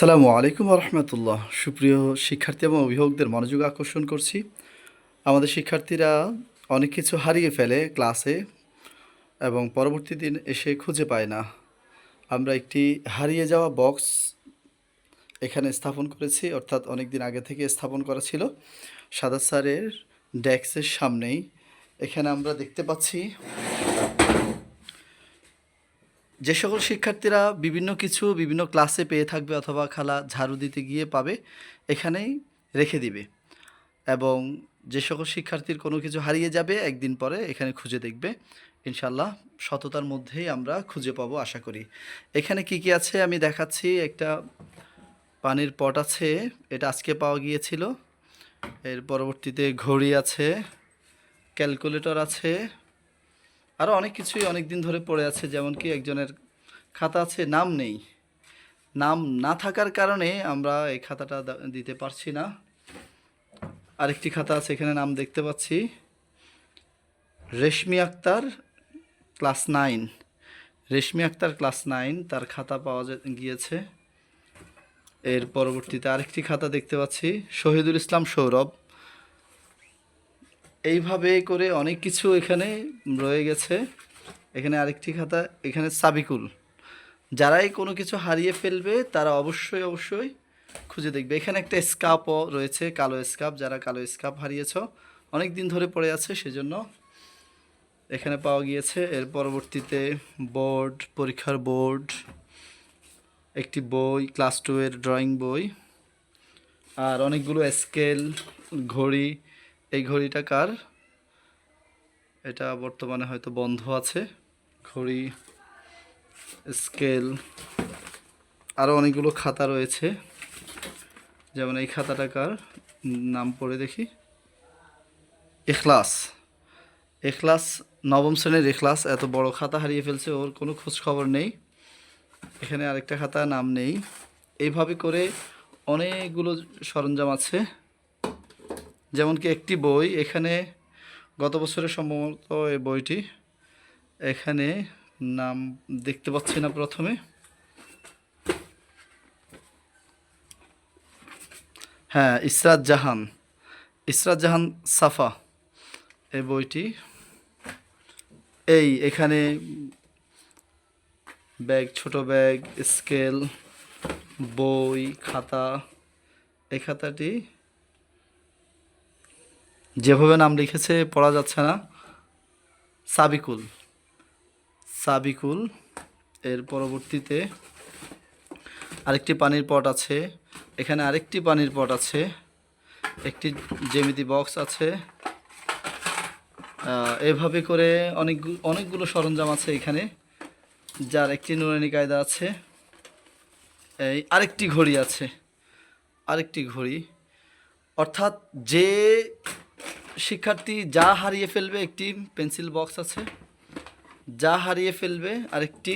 আসসালামু আলাইকুম রহমতুল্লাহ। সুপ্রিয় শিক্ষার্থী এবং অভিভাবকদের মনোযোগ আকর্ষণ করছি। আমাদের শিক্ষার্থীরা অনেক কিছু হারিয়ে ফেলে ক্লাসে এবং পরবর্তী দিন এসে খুঁজে পায় না। আমরা একটি হারিয়ে যাওয়া বক্স এখানে স্থাপন করেছি, অর্থাৎ অনেক দিন আগে থেকে স্থাপন করা ছিল সাদাত স্যারের ডেস্কের সামনেই। এখানে আমরা দেখতে পাচ্ছি যে সকল শিক্ষার্থীরা বিভিন্ন ক্লাসে পেয়ে থাকবে অথবা খালা ঝাড়ু দিতে গিয়ে পাবে, এখানেই রেখে দিবে। এবং যে সকল শিক্ষার্থীর কোনো কিছু হারিয়ে যাবে একদিন পরে এখানে খুঁজে দেখবে, ইনশাল্লাহ সততার মধ্যেই আমরা খুঁজে পাবো আশা করি। এখানে কি কি আছে আমি দেখাচ্ছি। একটা পানির পট আছে, এটা আজকে পাওয়া গিয়েছিল। এর পরবর্তীতে ঘড়ি আছে, ক্যালকুলেটর আছে, আরও অনেক কিছুই অনেক দিন ধরে পড়ে আছে। যেমন কি একজনের খাতা আছে, নাম নেই। নাম না থাকার কারণে আমরা এই খাতাটা দিতে পারছি না। আরেকটি খাতা আছে, এখানে নাম দেখতে পাচ্ছি রেশমি আক্তার ক্লাস 9। রেশমি আক্তার ক্লাস 9, তার খাতা পাওয়া গিয়েছে। এর পরবর্তীতে আরেকটি খাতা দেখতে পাচ্ছি শহীদুল ইসলাম সৌরভ। এইভাবে করে অনেক কিছু এখানে রয়ে গেছে। এখানে আরেকটি খাতা, এখানে সাবিকুল। যারাই কোনো কিছু হারিয়ে ফেলবে তারা অবশ্যই খুঁজে দেখবে। এখানে একটা স্কার্পও রয়েছে, কালো স্কার্প। যারা কালো স্কার্প হারিয়েছ, অনেক দিন ধরে পড়ে আছে, সেজন্য এখানে পাওয়া গিয়েছে। এর পরবর্তীতে বোর্ড, পরীক্ষার বোর্ড, একটি বই, ক্লাস 2 এর ড্রয়িং বই, আর অনেকগুলো স্কেল, ঘড়ি। এই ঘড়িটা কার? এটা বর্তমানে হয়তো বন্ধ আছে। ঘড়ি, স্কেল, আরও অনেকগুলো খাতা রয়েছে। যেমন এই খাতাটা কার, নাম পড়ে দেখি, এখলাস। এখলাস, নবম শ্রেণীর এখলাস এত বড় খাতা হারিয়ে ফেলছে, ওর কোনো খোঁজ খবর নেই। এখানে আরেকটা খাতা, নাম নেই। এইভাবে করে অনেকগুলো সরঞ্জাম আছে। যেমন কি একটি বই, এখানে গত বছরের সম্ভবত এই বইটি, এখানে নাম দেখতে পাচ্ছি না প্রথমে। হ্যাঁ, ইসরাত জাহান সাফা, এই বইটি। এখানে ব্যাগ, ছোট ব্যাগ, স্কেল, বই, খাতা। এই খাতাটি যেভাবে নাম লিখেছে পড়া যাচ্ছে না, সাবিকুল। এর পরবর্তীতে আরেকটি পানির পট আছে, এখানে আরেকটি পানির পট আছে, একটি জ্যামিতি বক্স আছে। এভাবে করে অনেকগুলো সরঞ্জাম আছে এখানে, যার একটি নুরানি কায়দা আছে। এই আরেকটি ঘড়ি আছে, অর্থাৎ যে শিক্ষার্থী যা হারিয়ে ফেলবে, একটি পেন্সিল বক্স আছে, যা হারিয়ে ফেলবে আরেকটি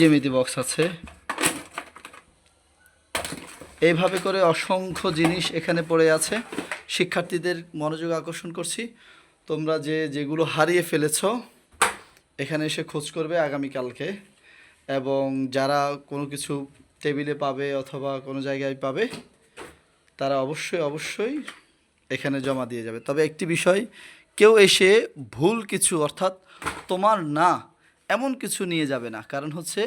জ্যামিতি বক্স আছে। এইভাবে করে অসংখ্য জিনিস এখানে পড়ে আছে। শিক্ষার্থীদের মনোযোগ আকর্ষণ করছি, তোমরা যেগুলো হারিয়ে ফেলেছ এখানে এসে খোঁজ করবে আগামীকালকে। এবং যারা কোনো কিছু টেবিলে পাবে অথবা কোনো জায়গায় পাবে, তারা অবশ্যই এখানে জমা দিয়ে যাবে। তবে একটি বিষয়, কেউ এসে ভুল কিছু, অর্থাৎ তোমার না এমন কিছু নিয়ে যাবে না। কারণ হচ্ছে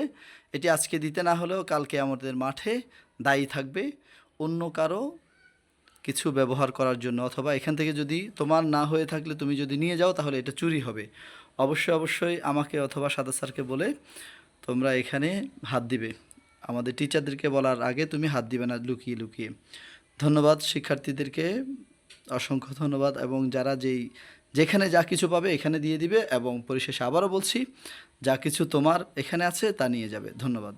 এটি আজকে দিতে না হলেও কালকে আমাদের মাঠে দায়ী থাকবে অন্য কারো কিছু ব্যবহার করার জন্য, অথবা এখান থেকে যদি তোমার না হয়ে থাকলে তুমি যদি নিয়ে যাও তাহলে এটা চুরি হবে। অবশ্যই আমাকে অথবা সাদা স্যারকে বলে তোমরা এখানে হাত দিবে। আমাদের টিচারদেরকে বলার আগে তুমি হাত দিবে না লুকিয়ে। ধন্যবাদ শিক্ষার্থীদেরকে, অসংখ্য ধন্যবাদ। এবং যারা যেখানে যা কিছু পাবে এখানে দিয়ে দিবে, এবং পরিশেষে আবারও বলছি, যা কিছু তোমার এখানে আছে তা নিয়ে যাবে। ধন্যবাদ।